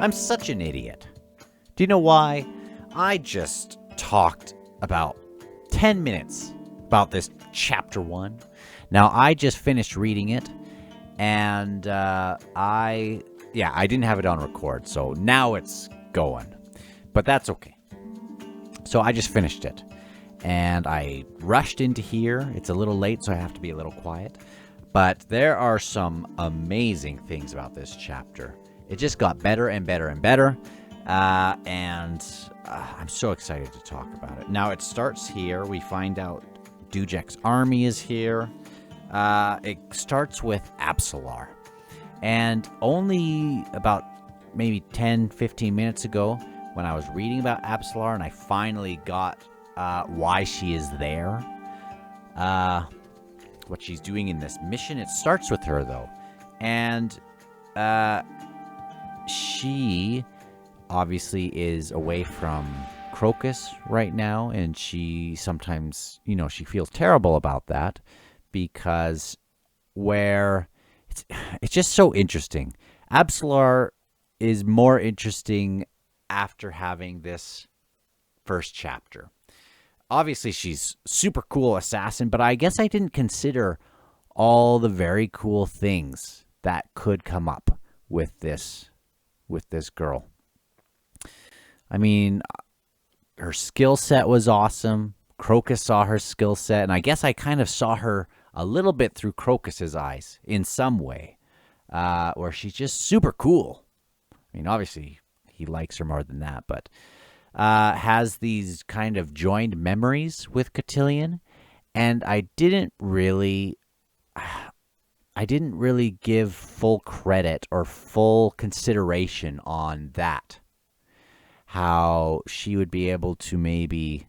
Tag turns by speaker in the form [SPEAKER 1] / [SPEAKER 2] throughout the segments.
[SPEAKER 1] I'm such an idiot. Do you know why? I just talked about 10 minutes about this chapter 1. Now, I just finished reading it, and I didn't have it on record, so now it's going. But that's okay. So I just finished it, and I rushed into here. It's a little late, so I have to be a little quiet. But there are some amazing things about this chapter. It just got better and better and better, and I'm so excited to talk about it. Now, it starts here. We find out Dujek's army is here. It starts with Absalar. And only about maybe 10, 15 minutes ago, when I was reading about Absalar and I finally got why she is there, what she's doing in this mission, it starts with her, though. And she obviously is away from Crocus right now, and she sometimes, she feels terrible about that because it's just so interesting. Absalar is more interesting after having this first chapter. Obviously, she's super cool assassin, but I guess I didn't consider all the very cool things that could come up with this girl. I mean, her skill set was awesome. Crocus saw her skill set, and I guess I kind of saw her a little bit through Crocus's eyes in some way, where she's just super cool. I mean, obviously, he likes her more than that, but has these kind of joined memories with Cotillion, and I didn't really give full credit or full consideration on that. How she would be able to maybe,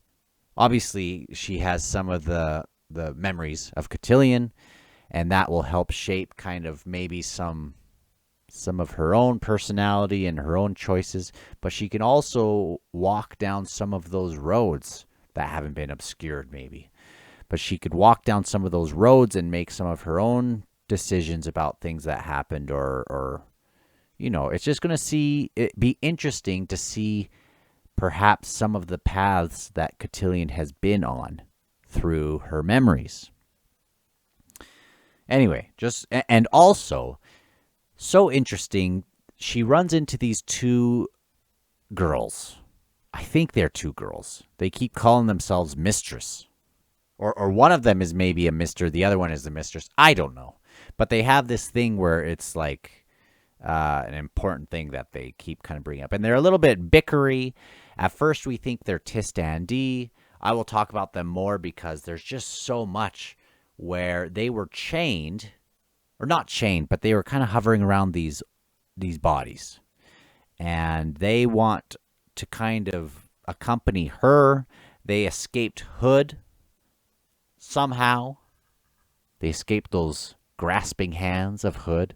[SPEAKER 1] obviously, she has some of the memories of Cotillion, and that will help shape kind of maybe some of her own personality and her own choices, but she can also walk down some of those roads that haven't been obscured be. But she could walk down some of those roads and make some of her own decisions about things that happened, or it's just going to be interesting to see perhaps some of the paths that Cotillion has been on through her memories. Anyway, and also, so interesting, she runs into these two girls. I think they're two girls. They keep calling themselves mistress. Or one of them is maybe a mister, the other one is the mistress. I don't know. But they have this thing where it's like an important thing that they keep kind of bringing up. And they're a little bit bickery. At first, we think they're Tistandi. I will talk about them more because there's just so much where they were chained, or not chained, but they were kind of hovering around these bodies. And they want to kind of accompany her. They escaped Hood somehow. They escaped those grasping hands of Hood.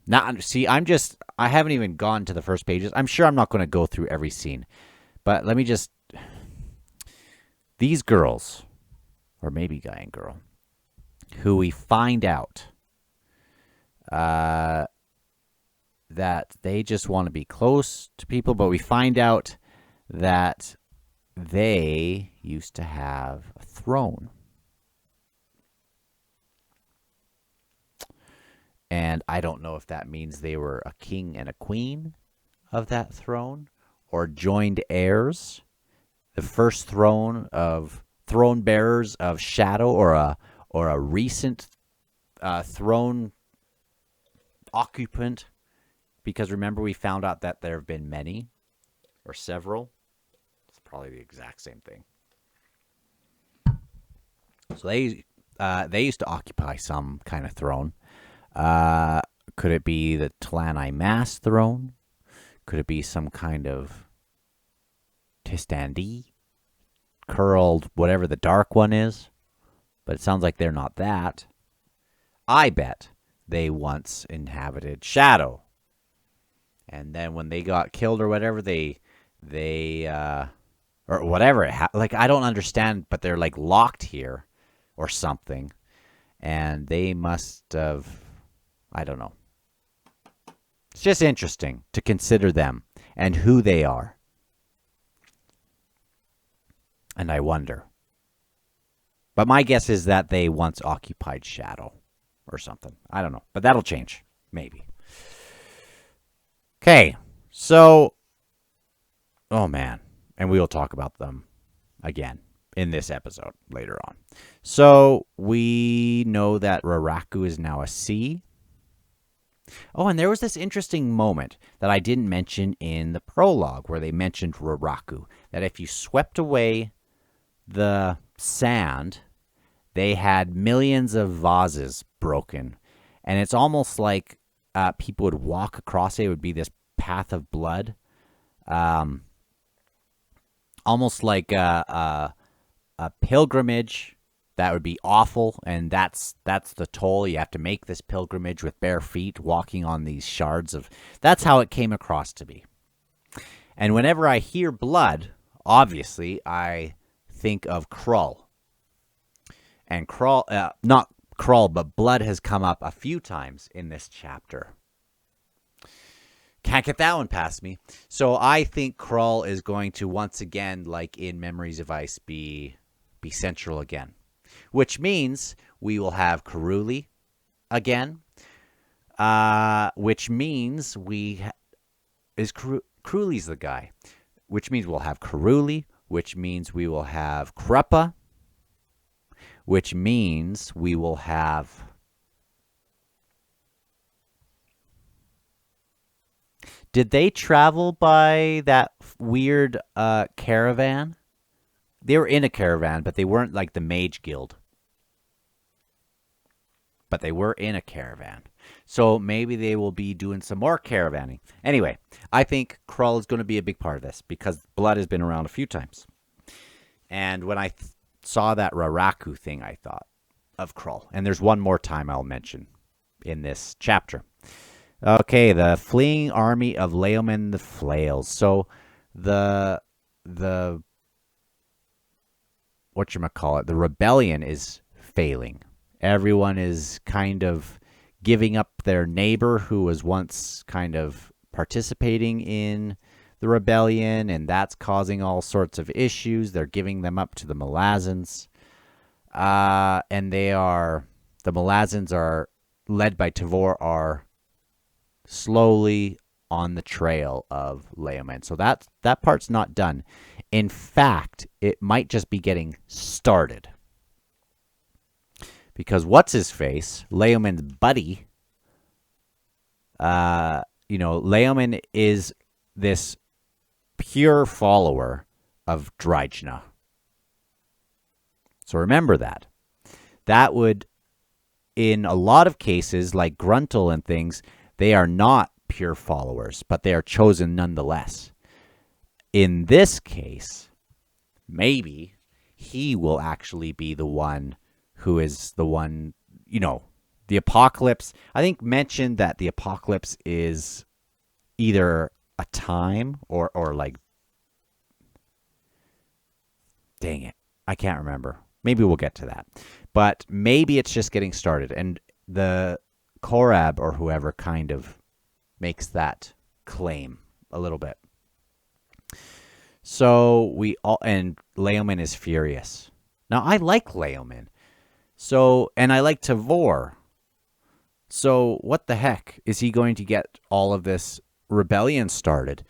[SPEAKER 1] Now, see, I haven't even gone to the first pages. I'm sure I'm not going to go through every scene. But let me just... These girls, or maybe guy and girl, who we find out that they just want to be close to people, but we find out that they used to have a throne. And I don't know if that means they were a king and a queen of that throne, or joined heirs, the first throne bearers of Shadow, or a recent throne occupant. Because remember, we found out that there have been many, or several. It's probably the exact same thing. So they used to occupy some kind of throne. Could it be the Tlanai Mass throne? Could it be some kind of Tistandi? Curled, whatever the dark one is? But it sounds like they're not that. I bet they once inhabited Shadow. And then when they got killed or whatever, they or whatever, I don't understand, but they're like locked here or something. And they must have, I don't know. It's just interesting to consider them and who they are. And I wonder. But my guess is that they once occupied Shadow or something. I don't know. But that'll change. Maybe. Okay. So, oh man. And we will talk about them again in this episode later on. So, we know that Raraku is now a sea. Oh, and there was this interesting moment that I didn't mention in the prologue where they mentioned Raraku. That if you swept away the sand, they had millions of vases broken. And it's almost like people would walk across it. It would be this path of blood. Almost like a pilgrimage. That would be awful, and that's the toll. You have to make this pilgrimage with bare feet, walking on these shards of... That's how it came across to be. And whenever I hear blood, obviously, I think of Krull. And Krull, not Krull, but blood has come up a few times in this chapter. Can't get that one past me. So I think Krull is going to once again, like in Memories of Ice, be central again. Which means we will have Karuli again. Which means Karuli's the guy. Which means we'll have Karuli. Which means we will have Kruppa. Which means we will have... Did they travel by that weird caravan? They were in a caravan, but they weren't like the Mage Guild. But they were in a caravan. So maybe they will be doing some more caravanning. Anyway, I think Krull is going to be a big part of this because blood has been around a few times. And when I saw that Raraku thing, I thought of Krull. And there's one more time I'll mention in this chapter. Okay, the fleeing army of Leoman the Flails. So the whatchamacallit, the rebellion is failing. Everyone is kind of giving up their neighbor who was once kind of participating in the rebellion, and that's causing all sorts of issues. They're giving them up to the Malazans. And the Malazans are led by Tavor, are slowly on the trail of Leoman. So that part's not done. In fact, it might just be getting started. Because what's-his-face, Leoman's buddy, Leoman is this pure follower of Dryjna. So remember that. That would, in a lot of cases, like Gruntle and things, they are not pure followers, but they are chosen nonetheless. In this case, maybe he will actually be the one who is the one, the apocalypse. I think mentioned that the apocalypse is either a time or like, dang it, I can't remember. Maybe we'll get to that. But maybe it's just getting started. And the Korab or whoever kind of makes that claim a little bit. So and Leoman is furious. Now, I like Leoman. And I like Tavor. So what the heck? Is he going to get all of this rebellion started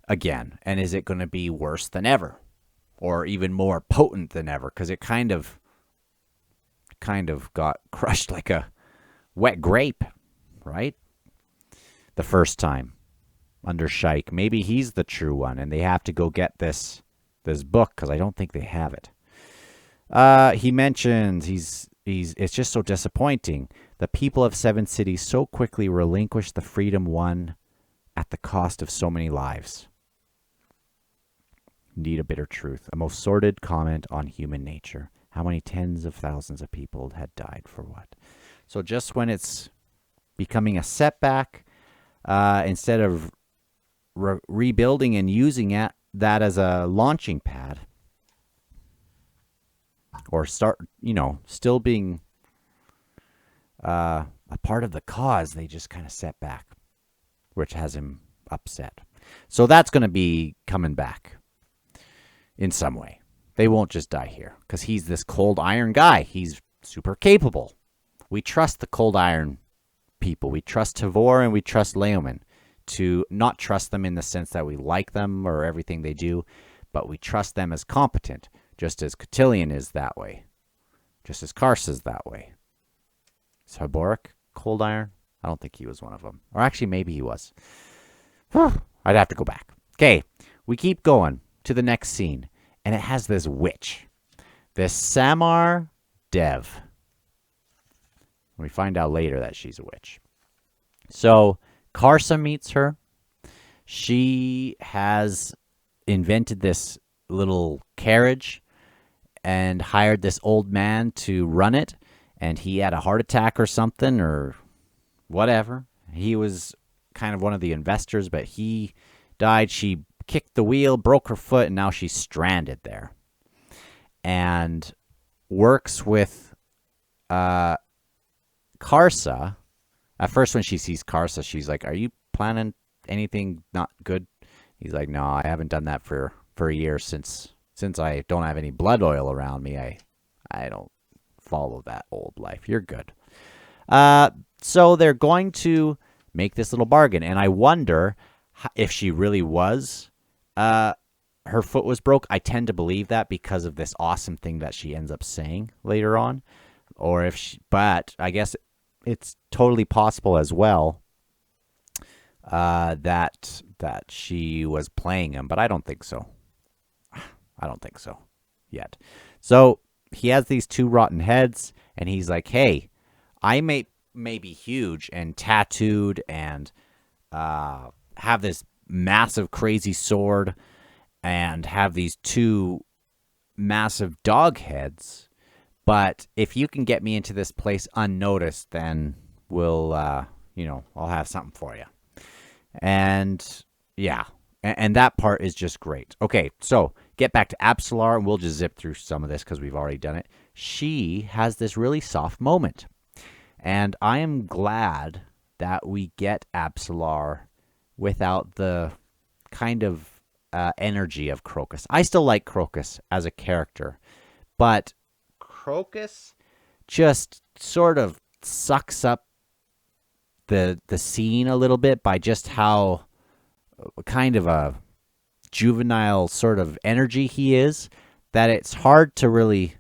[SPEAKER 1] again? And is it going to be worse than ever? Or even more potent than ever? Because it kind of got crushed like a wet grape, right? The first time under Shike. Maybe he's the true one, and they have to go get this book, because I don't think they have it. He mentions it's just so disappointing. The people of Seven Cities so quickly relinquish the freedom won at the cost of so many lives. Indeed, a bitter truth. A most sordid comment on human nature. How many tens of thousands of people had died for what? So just when it's becoming a setback, instead of rebuilding and using that as a launching pad, or still being a part of the cause, they just kind of set back. which has him upset. So that's going to be coming back in some way. They won't just die here because he's this cold iron guy. He's super capable. We trust the cold iron people. We trust Tavor and we trust Leoman. To not trust them in the sense that we like them or everything they do, but we trust them as competent, just as Cotillion is that way, just as Karsa is that way. Is Haboric cold iron? I don't think he was one of them. Or actually, maybe he was. I'd have to go back. Okay, we keep going to the next scene, and it has this witch, this Samar Dev. We find out later that she's a witch. So Karsa meets her. She has invented this little carriage and hired this old man to run it, and he had a heart attack or something or whatever. He was kind of one of the investors, but he died. She kicked the wheel, broke her foot, and now she's stranded there. And works with Karsa. At first, when she sees Karsa, she's like, "Are you planning anything not good?" He's like, "No, I haven't done that for a year since I don't have any blood oil around me. I don't follow that old life. You're good." So they're going to make this little bargain, and I wonder if she really was. Her foot was broke. I tend to believe that because of this awesome thing that she ends up saying later on, or if she, but I guess it's totally possible as well that she was playing him, but I don't think so. I don't think so yet. So he has these two rotten heads, and he's like, "Hey, I may be huge and tattooed and have this massive crazy sword and have these two massive dog heads. But if you can get me into this place unnoticed, then we'll, I'll have something for you." And yeah, and that part is just great. Okay, so get back to Absalar, and we'll just zip through some of this because we've already done it. She has this really soft moment. And I am glad that we get Absalar without the kind of energy of Crocus. I still like Crocus as a character, but Crocus just sort of sucks up the scene a little bit by just how kind of a juvenile sort of energy he is, that it's hard to really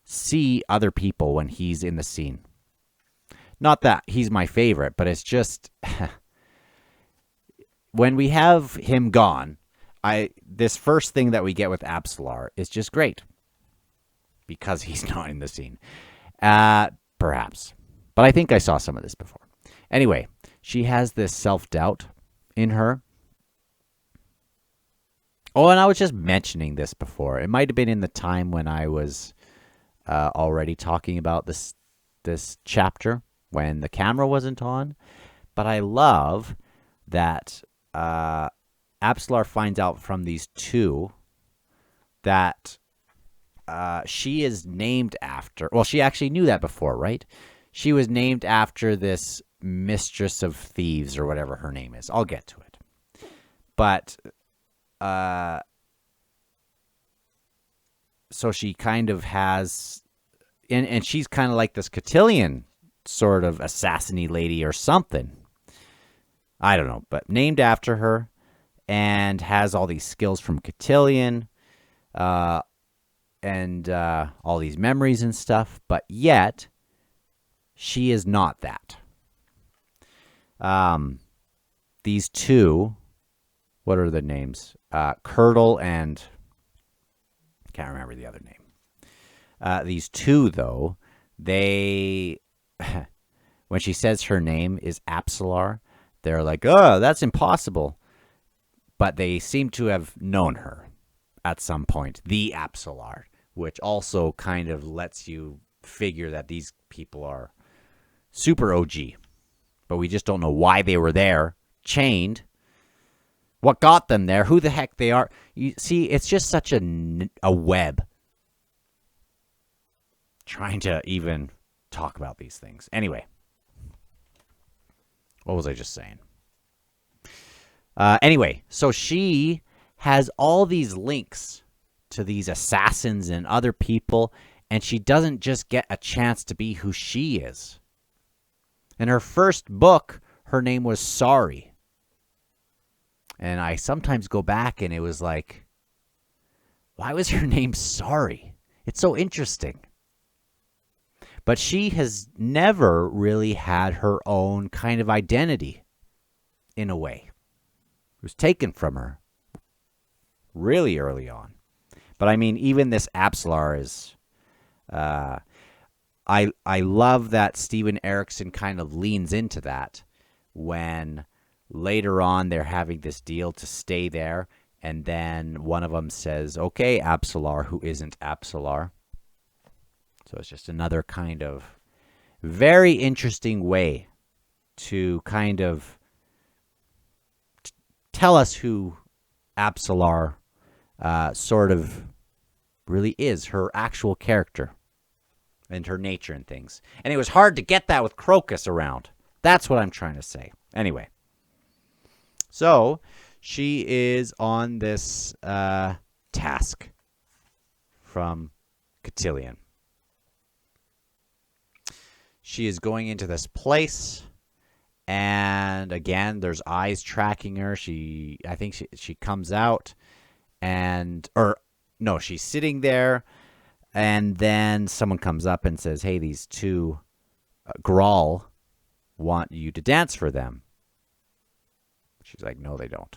[SPEAKER 1] see other people when he's in the scene. Not that he's my favorite, but it's just when we have him gone, this first thing that we get with Absalar is just great because he's not in the scene. Perhaps. But I think I saw some of this before. Anyway, she has this self-doubt in her. Oh, and I was just mentioning this before. It might have been in the time when I was already talking about this chapter when the camera wasn't on. But I love that Absalar finds out from these two that she is named after... Well, she actually knew that before, right? She was named after this mistress of thieves or whatever her name is. I'll get to it. But... so she kind of has... And she's kind of like this cotillion sort of assassin-y lady or something. I don't know, but named after her and has all these skills from cotillion and all these memories and stuff, but yet she is not that. These two, what are the names? Curdle and... can't remember the other name. These two, though, they... when she says her name is Absalar, they're like, "Oh, that's impossible." But they seem to have known her at some point, the Absalar, which also kind of lets you figure that these people are super OG. But we just don't know why they were there, chained, what got them there, who the heck they are. You see, it's just such a web trying to even talk about these things. Anyway. What was I just saying? Anyway, so she has all these links to these assassins and other people, and she doesn't just get a chance to be who she is. In her first book, her name was Sorry. And I sometimes go back and it was like, why was her name Sorry? It's so interesting. But she has never really had her own kind of identity, in a way. It was taken from her really early on. But I mean, even this Absalar is... I love that Stephen Erikson kind of leans into that when later on they're having this deal to stay there, and then one of them says, okay, Absalar, who isn't Absalar. So it's just another kind of very interesting way to kind of tell us who Absalar sort of really is, her actual character and her nature and things. And it was hard to get that with Crocus around. That's what I'm trying to say. Anyway, so she is on this task from Cotillion. She is going into this place, and again, there's eyes tracking her. I think she comes out, she's sitting there, and then someone comes up and says, hey, these two Grawl want you to dance for them. She's like, no, they don't.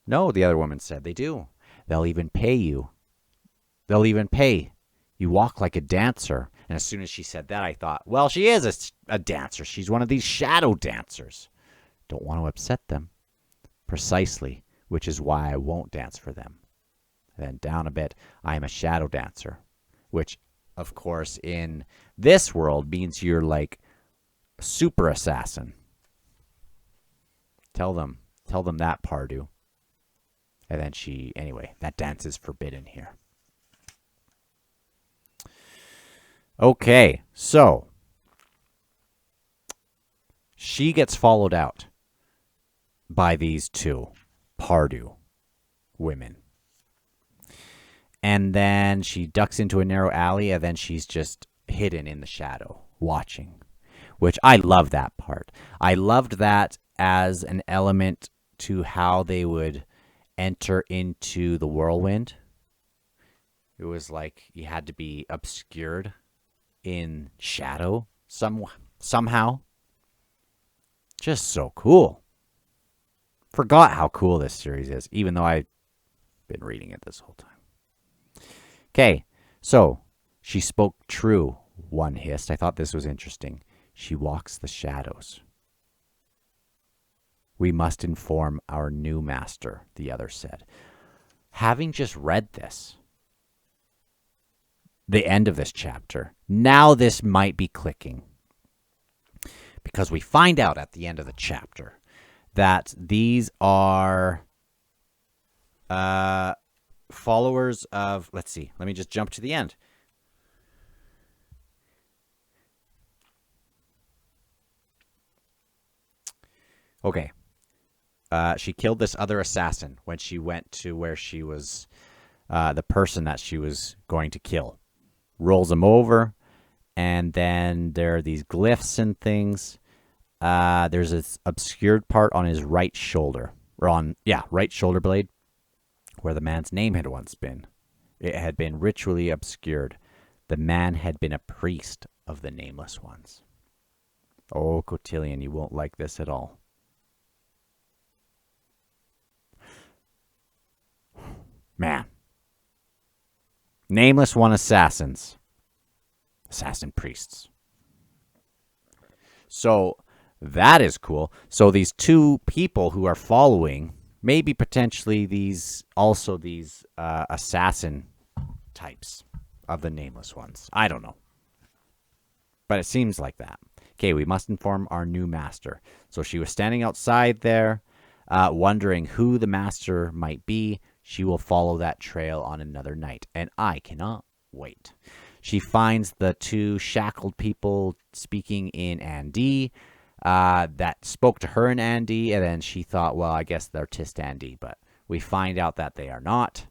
[SPEAKER 1] No, the other woman said, they do. They'll even pay you. They'll even pay. You walk like a dancer. And as soon as she said that, I thought, well, she is a dancer. She's one of these shadow dancers. Don't want to upset them. Precisely, which is why I won't dance for them. And then down a bit, I am a shadow dancer, which, of course, in this world means you're like a super assassin. Tell them that, Pardu. And then anyway, that dance is forbidden here. Okay, so she gets followed out by these two Pardu women. And then she ducks into a narrow alley, and then she's just hidden in the shadow, watching, which I love that part. I loved that as an element to how they would enter into the whirlwind. It was like you had to be obscured in shadow somehow. Just so cool. Forgot how cool this series is, even though I've been reading it this whole time. Okay, so she spoke true, one hissed. I thought this was interesting. She walks the shadows. We must inform our new master, the other said. Having just read this, the end of this chapter, now this might be clicking. Because we find out at the end of the chapter that these are followers of, let's see, let me just jump to the end. Okay. She killed this other assassin when she went to where she was, the person that she was going to kill. Rolls him over, and then there are these glyphs and things. There's this obscured part on his right shoulder, right shoulder blade, where the man's name had once been. It had been ritually obscured. The man had been a priest of the Nameless Ones. Oh, Cotillion, you won't like this at all. Man. Nameless One assassins. Assassin priests. So that is cool. So these two people who are following, maybe potentially these assassin types of the Nameless Ones. I don't know. But it seems like that. Okay, we must inform our new master. So she was standing outside there, wondering who the master might be. She will follow that trail on another night, and I cannot wait. She finds the two shackled people speaking in Andi. that spoke to her and Andy, and then she thought, well, I guess they're Tistandi, but we find out that they are not.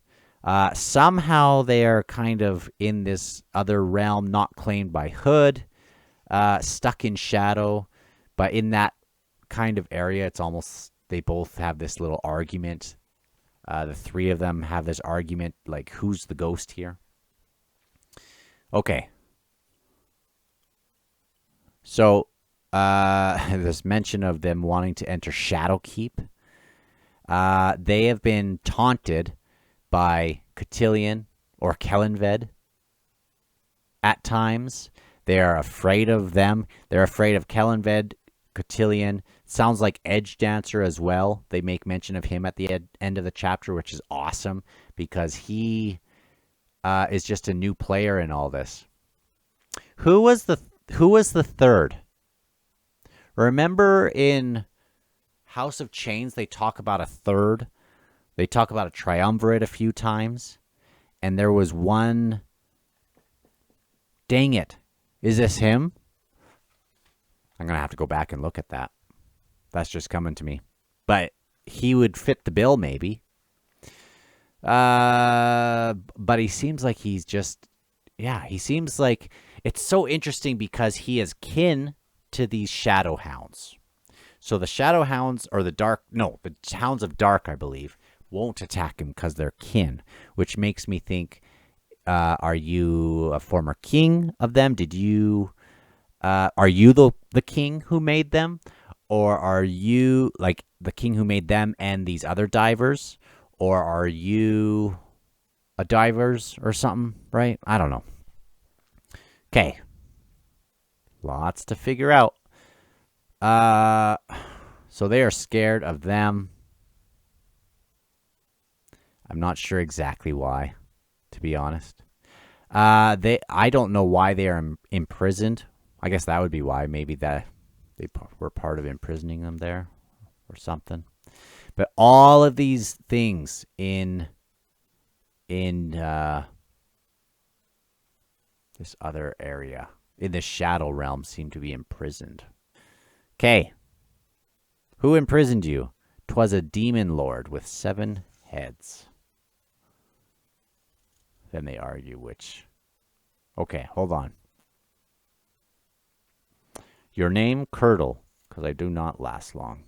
[SPEAKER 1] Somehow they are kind of in this other realm, not claimed by Hood, stuck in shadow, but in that kind of area, it's almost they both have this little argument. The three of them have this argument, like, who's the ghost here? Okay. So, there's mention of them wanting to enter Shadowkeep. They have been taunted by Cotillion or Kellanved at times. They are afraid of them. They're afraid of Kellanved, Cotillion. Sounds like Edge Dancer as well. They make mention of him at the end of the chapter, which is awesome because he is just a new player in all this. Who was the third? Remember in House of Chains, they talk about a third. They talk about a triumvirate a few times. And there was one. Dang it. Is this him? I'm going to have to go back and look at that. That's just coming to me. But he would fit the bill, maybe. But he seems like he's just. Yeah, he seems like. It's so interesting because he is kin to these Shadow Hounds. So the Shadow Hounds, or the Hounds of Dark, I believe, won't attack him because they're kin, which makes me think, are you a former king of them? Are you the king who made them? Or are you like the king who made them and these other divers? Or are you a divers or something, right? I don't know. Okay. Lots to figure out. So they are scared of them. I'm not sure exactly why, to be honest. I don't know why they are imprisoned. I guess that would be why. Maybe that they were part of imprisoning them there or something. But all of these things in this other area, in the Shadow Realm, seem to be imprisoned. Okay. Who imprisoned you? 'Twas a demon lord with 7 heads. Then they argue which. Okay, hold on. Your name, Curdle, because I do not last long.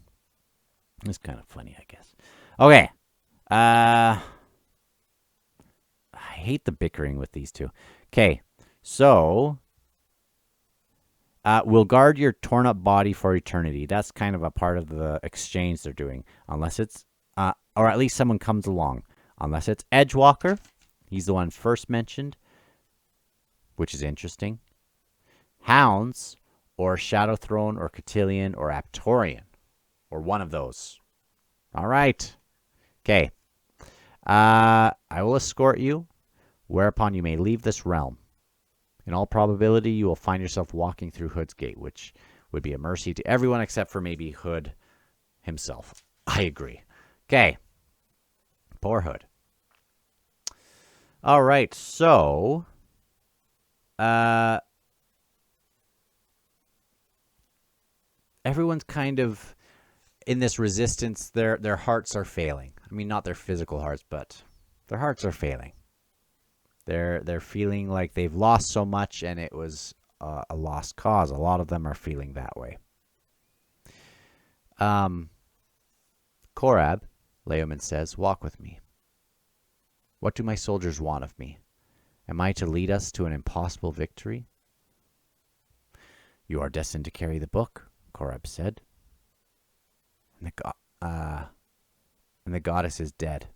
[SPEAKER 1] It's kind of funny, I guess. Okay. I hate the bickering with these two. Okay, so we'll guard your torn up body for eternity. That's kind of a part of the exchange they're doing. Unless it's, or at least someone comes along. Unless it's Edgewalker. He's the one first mentioned, which is interesting. Hounds, or Shadow Throne, or Cotillion, or Aptorian, or one of those. All right. Okay. I will escort you, whereupon you may leave this realm. In all probability, you will find yourself walking through Hood's Gate, which would be a mercy to everyone except for maybe Hood himself. I agree. Okay. Poor Hood. All right, so everyone's kind of in this resistance. Their hearts are failing. I mean, not their physical hearts, but their hearts are failing. They're feeling like they've lost so much, and it was a lost cause. A lot of them are feeling that way. Korab, Leoman says, walk with me. What do my soldiers want of me? Am I to lead us to an impossible victory? You are destined to carry the book, Korab said. And the goddess is dead,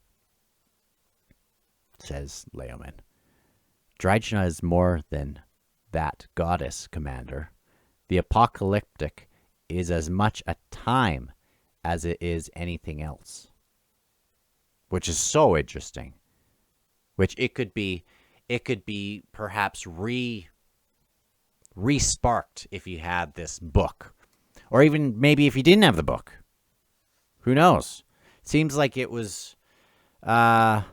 [SPEAKER 1] says Leoman. Dryjna is more than that goddess, Commander. The apocalyptic is as much a time as it is anything else. Which is so interesting. Which it could be perhaps re-sparked if you had this book. Or even maybe if you didn't have the book. Who knows? Seems like it was, yeah,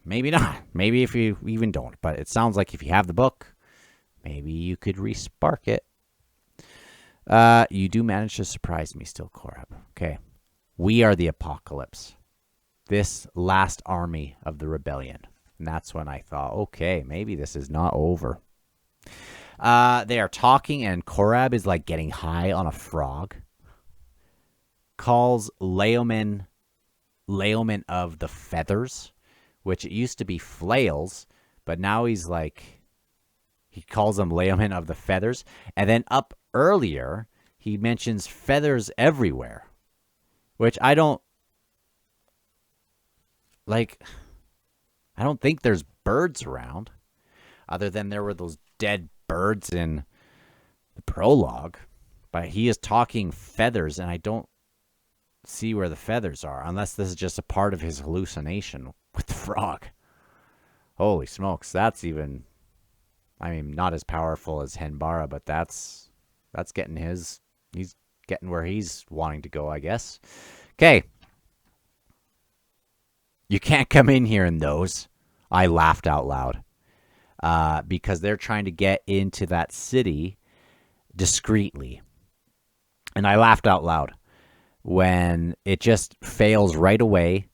[SPEAKER 1] maybe not. Maybe if you even don't. But it sounds like if you have the book, maybe you could re-spark it. You do manage to surprise me still, Korab. Okay. We are the apocalypse. This last army of the rebellion. And that's when I thought, okay, maybe this is not over. They are talking, and Korab is like getting high on a frog. Calls Leoman of the feathers, which it used to be flails, but now he calls them Leoman of the feathers. And then up earlier, he mentions feathers everywhere, which I don't think there's birds around, other than there were those dead birds in the prologue. But he is talking feathers, and I don't see where the feathers are, unless this is just a part of his hallucination with the frog. Holy smokes, that's even, not as powerful as Henbara, but that's getting he's getting where he's wanting to go, I guess. Okay. You can't come in here in those. I laughed out loud. Because they're trying to get into that city discreetly. And I laughed out loud when it just fails right away.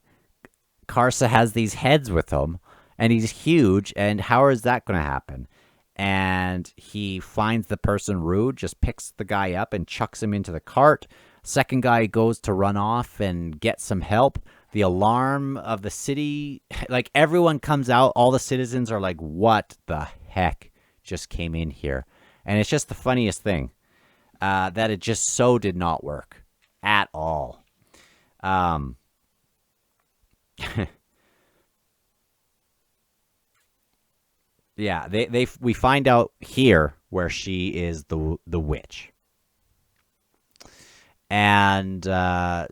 [SPEAKER 1] Karsa has these heads with him, and he's huge, and how is that going to happen? And he finds the person rude, just picks the guy up and chucks him into the cart. Second guy goes to run off and get some help. The alarm of the city, like everyone comes out, all the citizens are like, what the heck just came in here? And it's just the funniest thing, that it just so did not work at all. Yeah, we find out here where she is the witch. And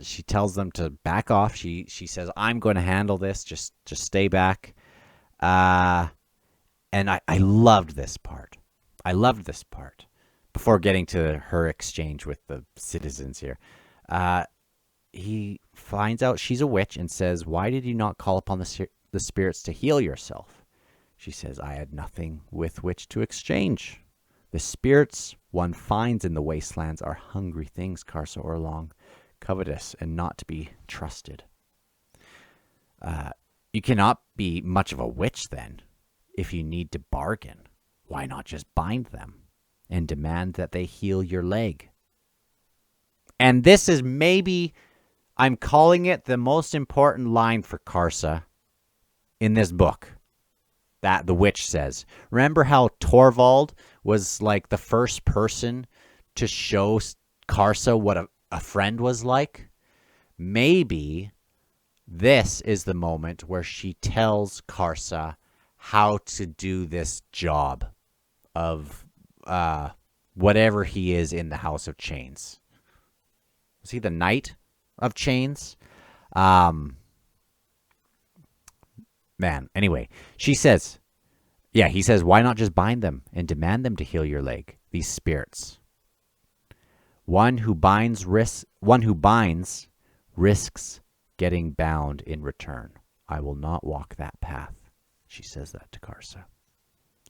[SPEAKER 1] she tells them to back off. She says, I'm going to handle this. Just stay back. And I loved this part. Before getting to her exchange with the citizens here. He finds out she's a witch and says, why did you not call upon the spirits to heal yourself? She says, I had nothing with which to exchange. The spirits one finds in the wastelands are hungry things, Karsa Orlong, covetous and not to be trusted. You cannot be much of a witch then. If you need to bargain, why not just bind them and demand that they heal your leg? And this is maybe, I'm calling it the most important line for Karsa in this book. That the witch says. Remember how Torvald was like the first person to show Karsa what a friend was like? Maybe this is the moment where she tells Karsa how to do this job of whatever he is in the House of Chains. Was he the Knight of Chains? Man, anyway, she says, he says, why not just bind them and demand them to heal your leg, these spirits? One who binds risks getting bound in return. I will not walk that path. She says that to Karsa.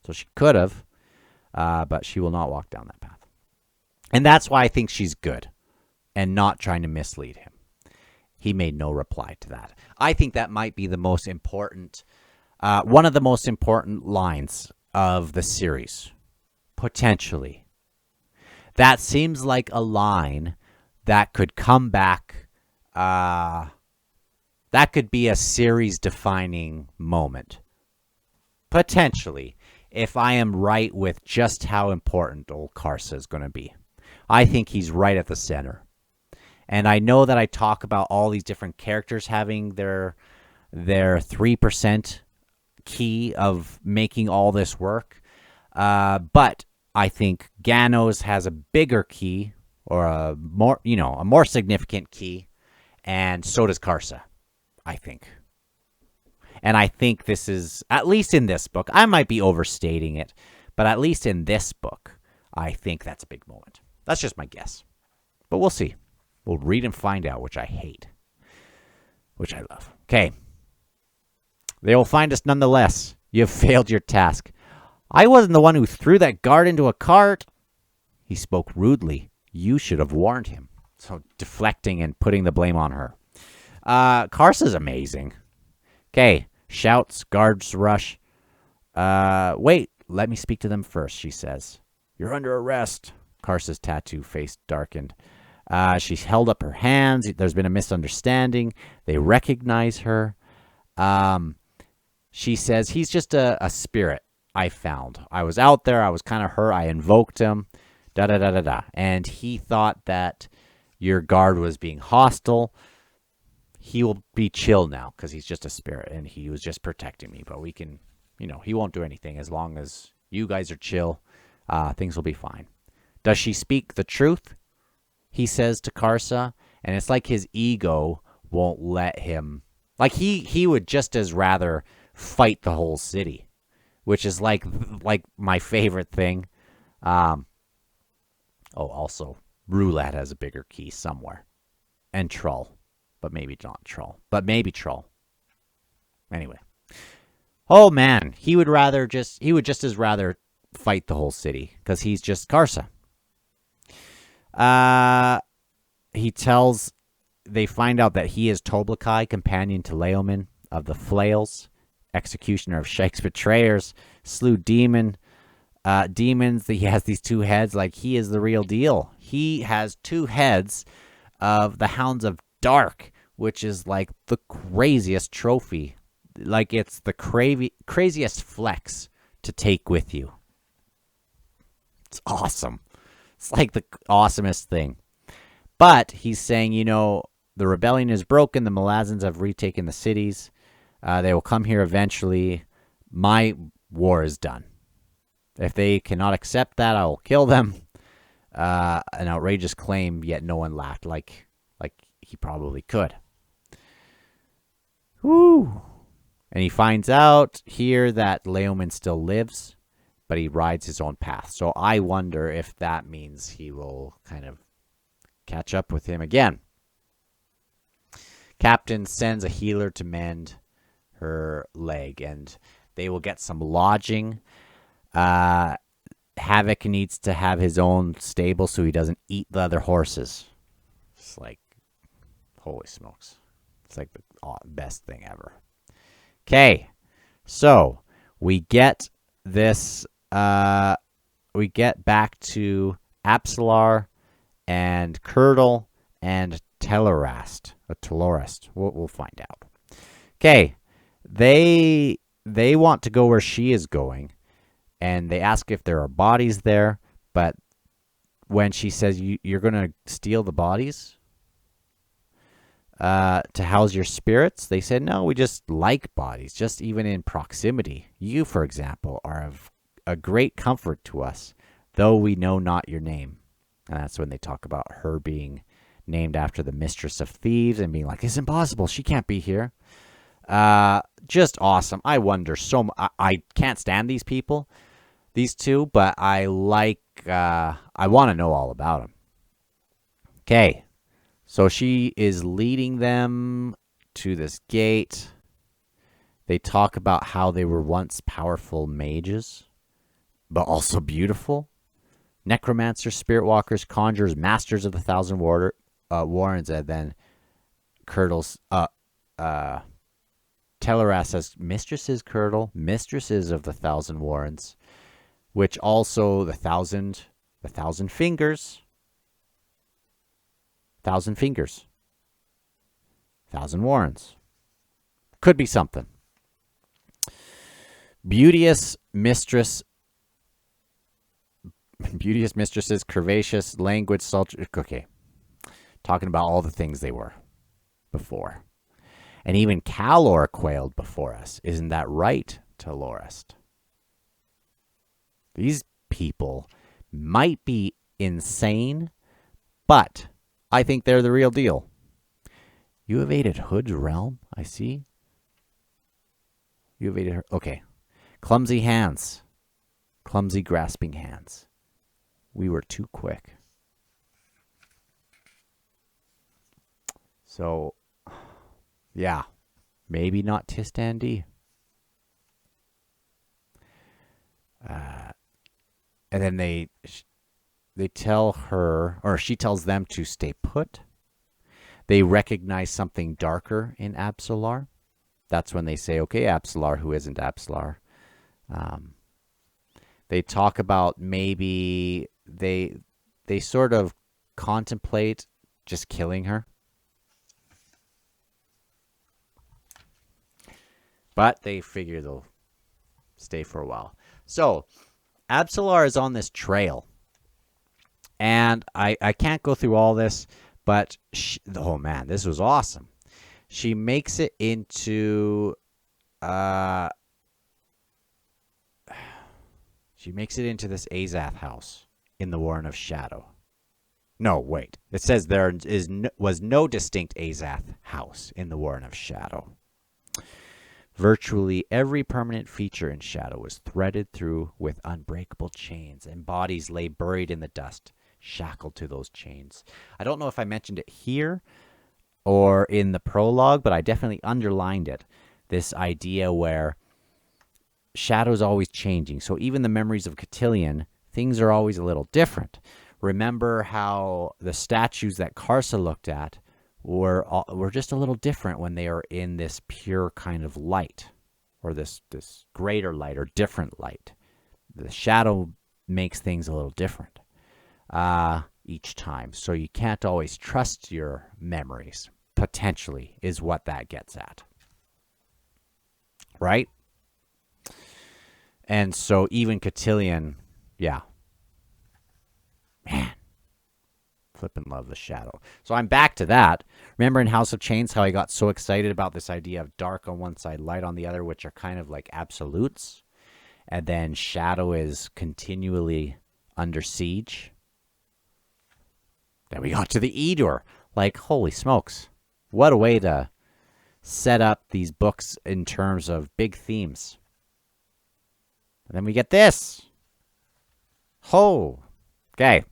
[SPEAKER 1] So she could have, but she will not walk down that path. And that's why I think she's good and not trying to mislead him. He made no reply to that. I think that might be the most important, one of the most important lines of the series, potentially. That seems like a line that could come back. That could be a series-defining moment. Potentially, if I am right with just how important old Karsa is going to be. I think he's right at the center. And I know that I talk about all these different characters having their 3% key of making all this work. But I think Ganos has a bigger key, or a more significant key, and so does Karsa, I think. And I think this is, at least in this book, I might be overstating it, but at least in this book, I think that's a big moment. That's just my guess. But we'll see. We'll read and find out, which I hate. Which I love. Okay. They will find us nonetheless. You have failed your task. I wasn't the one who threw that guard into a cart. He spoke rudely, You should have warned him. So deflecting and putting the blame on her. Karsa's amazing. Okay, shouts, guards rush. Wait, let me speak to them first, she says. You're under arrest. Karsa's tattoo face darkened. She's held up her hands. There's been a misunderstanding. They recognize her. She says, he's just a spirit I found. I was out there. I was kind of hurt. I invoked him. Da-da-da-da-da. And he thought that your guard was being hostile. He will be chill now because he's just a spirit and he was just protecting me. But we can, he won't do anything as long as you guys are chill. Things will be fine. Does she speak the truth? He says to Karsa. And it's like his ego won't let him. Like he would just as rather fight the whole city, which is like my favorite thing. Also, Roulette has a bigger key somewhere. And Troll. But maybe not Troll. But maybe Troll. Anyway. Oh, man. He would just as rather fight the whole city. Because he's just Karsa. They find out that he is Toblakai, companion to Leoman of the Flails. Executioner of Sheikh's betrayers. Slew demons. He has these 2 heads. Like, he is the real deal. He has 2 heads of the Hounds of Dark, which is like the craziest trophy. Like, it's the craziest flex to take with you. It's awesome. It's like the awesomest thing. But he's saying, the rebellion is broken. The Malazans have retaken the cities. They will come here eventually. My war is done. If they cannot accept that, I will kill them. An outrageous claim, yet no one laughed like he probably could. Woo! And he finds out here that Leoman still lives, but he rides his own path. So I wonder if that means he will kind of catch up with him again. Captain sends a healer to mend her leg, and they will get some lodging. Havoc needs to have his own stable so he doesn't eat the other horses. It's like, holy smokes. It's like the best thing ever. Okay, so we get this, we get back to Absalar and Curdle and Telerast. We'll find out. Okay, they want to go where she is going, and they ask if there are bodies there, but when she says, you're going to steal the bodies to house your spirits, they said, no, we just like bodies, just even in proximity. You, for example, are of a great comfort to us, though we know not your name. And that's when they talk about her being named after the mistress of thieves and being like, it's impossible, she can't be here. Just awesome. I wonder I can't stand these people, these 2, but I want to know all about them. Okay. So she is leading them to this gate. They talk about how they were once powerful mages, but also beautiful. Necromancers, spirit walkers, conjurers, masters of the thousand warrens, and then Curdle's Teleras says mistresses, Curdle, mistresses of the thousand warrens, which also the thousand fingers. 1,000 fingers. 1,000 warrens. Could be something. Beauteous mistresses, curvaceous, languid, sultry. Okay. Talking about all the things they were before. And even Calor quailed before us. Isn't that right, Telorist? These people might be insane, but I think they're the real deal. You evaded Hood's realm, I see. You evaded her. Okay. Clumsy hands. Clumsy grasping hands. We were too quick. So, yeah. Maybe not Tistandi. And then they tell her, or she tells them to stay put. They recognize something darker in Absalar. That's when they say, okay, Absalar, who isn't Absalar? They talk about maybe they sort of contemplate just killing her. But they figure they'll stay for a while. So Absalar is on this trail. And I can't go through all this, but oh man, this was awesome. She makes it into this Azath house in the Warren of Shadow. No, wait. It says there was no distinct Azath house in the Warren of Shadow. Virtually every permanent feature in Shadow was threaded through with unbreakable chains, and bodies lay buried in the dust, shackled to those chains. I don't know if I mentioned it here or in the prologue, but I definitely underlined it. This idea where Shadow's always changing. So even the memories of Cotillion, things are always a little different. Remember how the statues that Karsa looked at were just a little different when they are in this pure kind of light, or this greater light or different light. The Shadow makes things a little different each time. So you can't always trust your memories, potentially, is what that gets at. Right? And so even Cotillion, yeah. Man. Flippin' love the Shadow. So I'm back to that. Remember in House of Chains how I got so excited about this idea of dark on one side, light on the other, which are kind of like absolutes? And then Shadow is continually under siege. Then we got to the Edur. Like, holy smokes. What a way to set up these books in terms of big themes. And then we get this. Oh. Okay.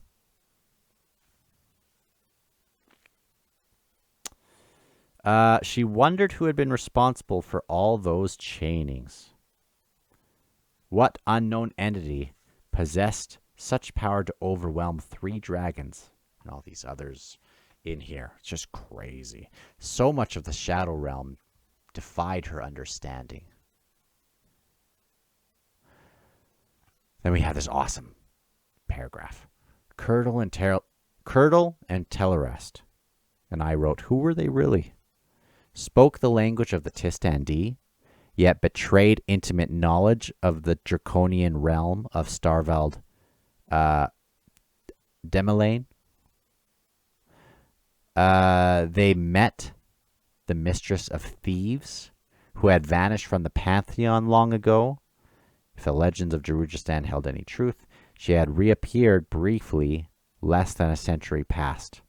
[SPEAKER 1] She wondered who had been responsible for all those chainings. What unknown entity possessed such power to overwhelm 3 dragons and all these others in here? It's just crazy. So much of the Shadow Realm defied her understanding. Then we have this awesome paragraph. Curdle and Tellerest. And I wrote, who were they really? Spoke the language of the Tistandi, yet betrayed intimate knowledge of the draconian realm of Starvald Demelaine. They met the mistress of thieves, who had vanished from the pantheon long ago. If the legends of Jerujistan held any truth, she had reappeared briefly less than a century past.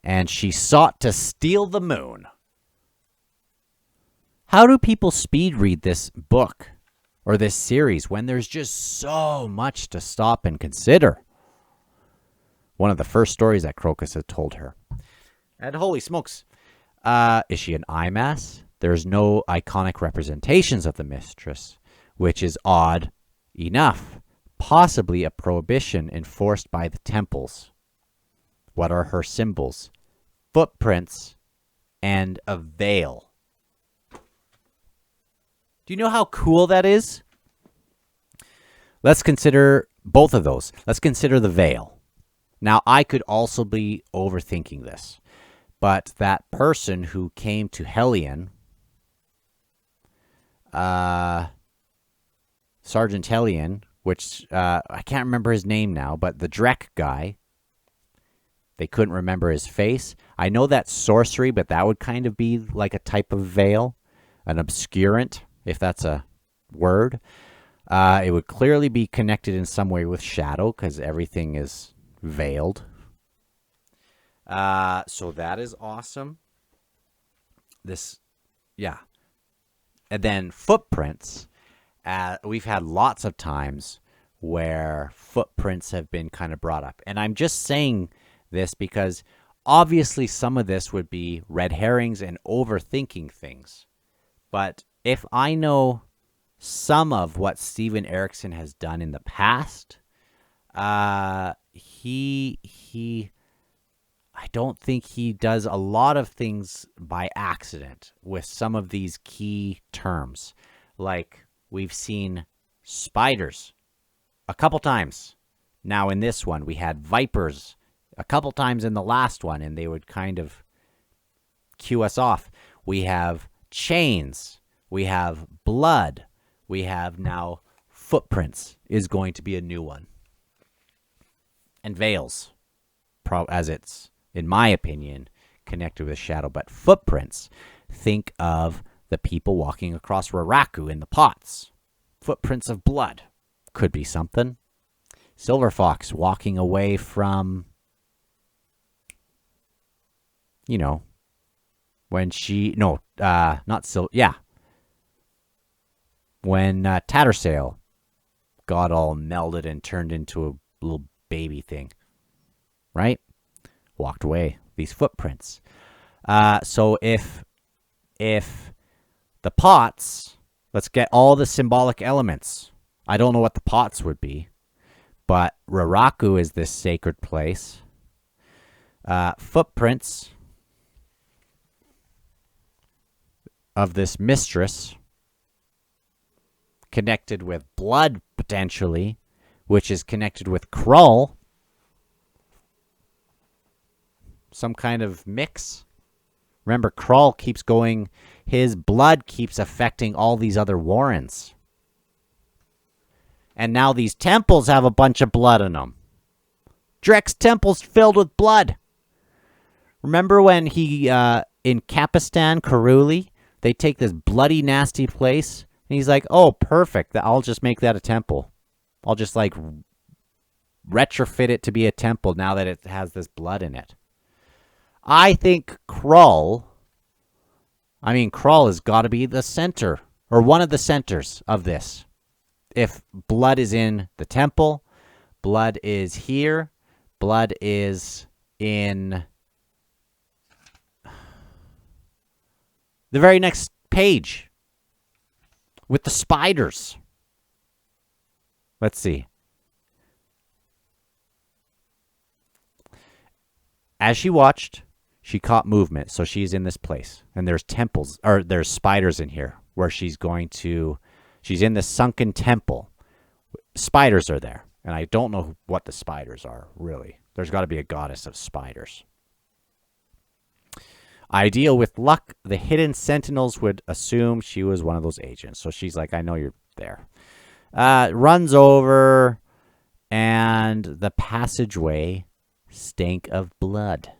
[SPEAKER 1] And she sought to steal the moon. How do people speed read this book or this series when there's just so much to stop and consider? One of the first stories that Crocus had told her. And holy smokes, is she an IMAS? There's no iconic representations of the mistress, which is odd enough. Possibly a prohibition enforced by the temples. What are her symbols? Footprints and a veil. Do you know how cool that is? Let's consider both of those. Let's consider the veil. Now, I could also be overthinking this, but that person who came to Hellion, Sergeant Hellion, which I can't remember his name now, but the Drek guy, they couldn't remember his face. I know that's sorcery, but that would kind of be like a type of veil, an obscurant, if that's a word. It would clearly be connected in some way with shadow, because everything is veiled. So that is awesome. Yeah. And then footprints. We've had lots of times where footprints have been kind of brought up. And I'm just saying this because obviously some of this would be red herrings and overthinking things. But if I know some of what Stephen Erikson has done in the past, He I don't think he does a lot of things by accident with some of these key terms. Like we've seen spiders a couple times. Now in this one, we had vipers a couple times in the last one, and they would kind of cue us off. We have chains. We have blood. We have now footprints is going to be a new one. And veils, as it's, in my opinion, connected with shadow. But footprints, think of the people walking across Raraku in the pots. Footprints of blood could be something. Silver Fox walking away from, when she, no, not Silver, yeah. When Tattersail got all melded and turned into a little baby thing, right? Walked away. These footprints. So if the pots, let's get all the symbolic elements. I don't know what the pots would be, but Raraku is this sacred place. Footprints of this mistress connected with blood, potentially, which is connected with Krull. Some kind of mix. Remember, Krull keeps going. His blood keeps affecting all these other Warrens. And now these temples have a bunch of blood in them. Drek's temple's filled with blood. Remember when he, in Kapistan, Karuli, they take this bloody, nasty place, and he's like, oh, perfect, I'll just make that a temple. I'll just, retrofit it to be a temple now that it has this blood in it. I think Krull has got to be the center, or one of the centers of this. If blood is in the temple, blood is here, blood is in the very next page with the spiders. Let's see. As she watched, she caught movement, so she's in this place. And there's there's spiders in here where she's in this sunken temple. Spiders are there. And I don't know what the spiders are, really. There's got to be a goddess of spiders. Ideal with luck, the hidden sentinels would assume she was one of those agents. So she's like, I know you're there. Runs over, and the passageway stank of blood,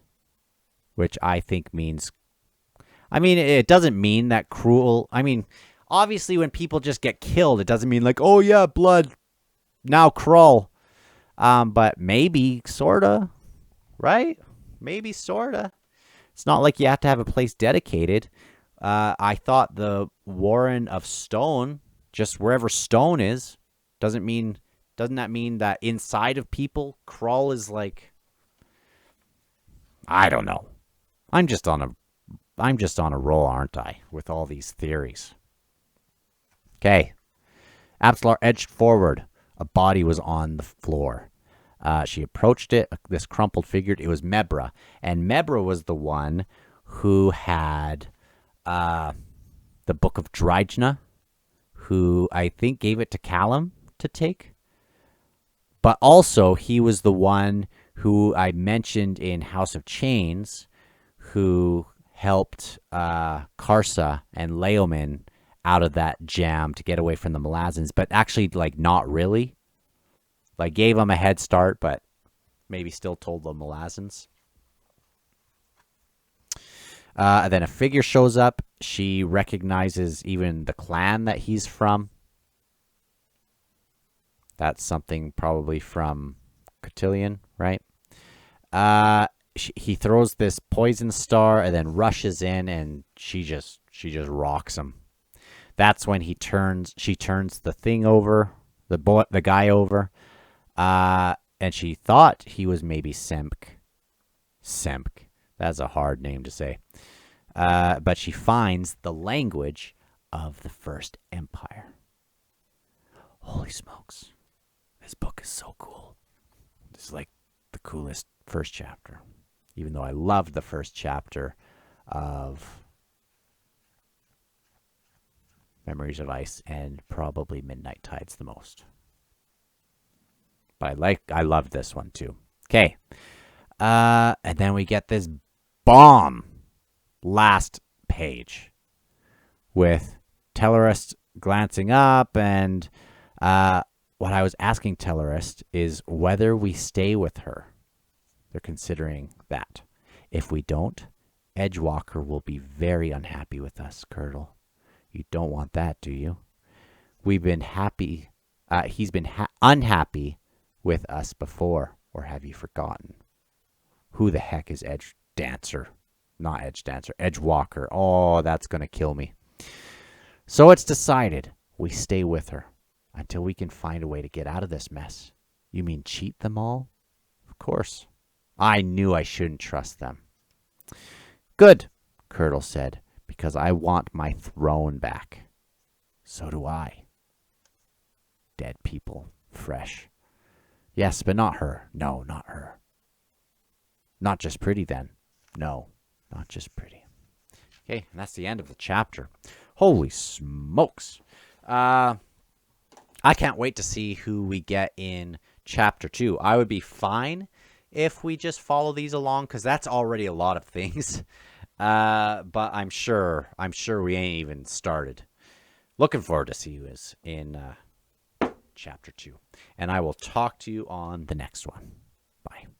[SPEAKER 1] which I think means, it doesn't mean that cruel. Obviously when people just get killed, it doesn't mean like, oh yeah, blood, now Krull. But maybe, sorta, right? Maybe, sorta. It's not like you have to have a place dedicated. I thought the Warren of Stone, just wherever stone is, doesn't that mean that inside of people, Krull is like, I don't know. I'm just on a roll, aren't I, with all these theories. Okay. Absalar edged forward. A body was on the floor. She approached it, this crumpled figure. It was Mebra. And Mebra was the one who had the Book of Dryjna, who I think gave it to Callum to take. But also, he was the one who I mentioned in House of Chains, who helped Karsa and Leoman out of that jam to get away from the Malazans, but actually, not really. Gave them a head start, but maybe still told the Malazans. And then a figure shows up. She recognizes even the clan that he's from. That's something probably from Cotillion, right? He throws this poison star and then rushes in, and she just rocks him. That's when she turns the thing over, the guy over, and she thought he was maybe Semk. That's a hard name to say. But she finds the language of the First Empire. Holy smokes. This book is so cool. This is like the coolest first chapter. Even though I loved the first chapter of Memories of Ice and probably Midnight Tides the most. But I loved this one too. Okay. And then we get this bomb last page with Tellerist glancing up, and what I was asking Tellerist is whether we stay with her. They're considering that. If we don't, Edgewalker will be very unhappy with us, Curdle. You don't want that, do you? We've been happy. He's been unhappy with us before, or have you forgotten? Who the heck is Edge Dancer? Not Edge Dancer, Edgewalker. Oh, that's going to kill me. So it's decided we stay with her until we can find a way to get out of this mess. You mean cheat them all? Of course. I knew I shouldn't trust them. Good, Curdle said, because I want my throne back. So do I. Dead people, fresh. Yes, but not her. No, not her. Not just pretty then. No, not just pretty. Okay, and that's the end of the chapter. Holy smokes. I can't wait to see who we get in chapter 2. I would be fine if we just follow these along, because that's already a lot of things. But I'm sure we ain't even started. Looking forward to see you in chapter 2. And I will talk to you on the next one. Bye.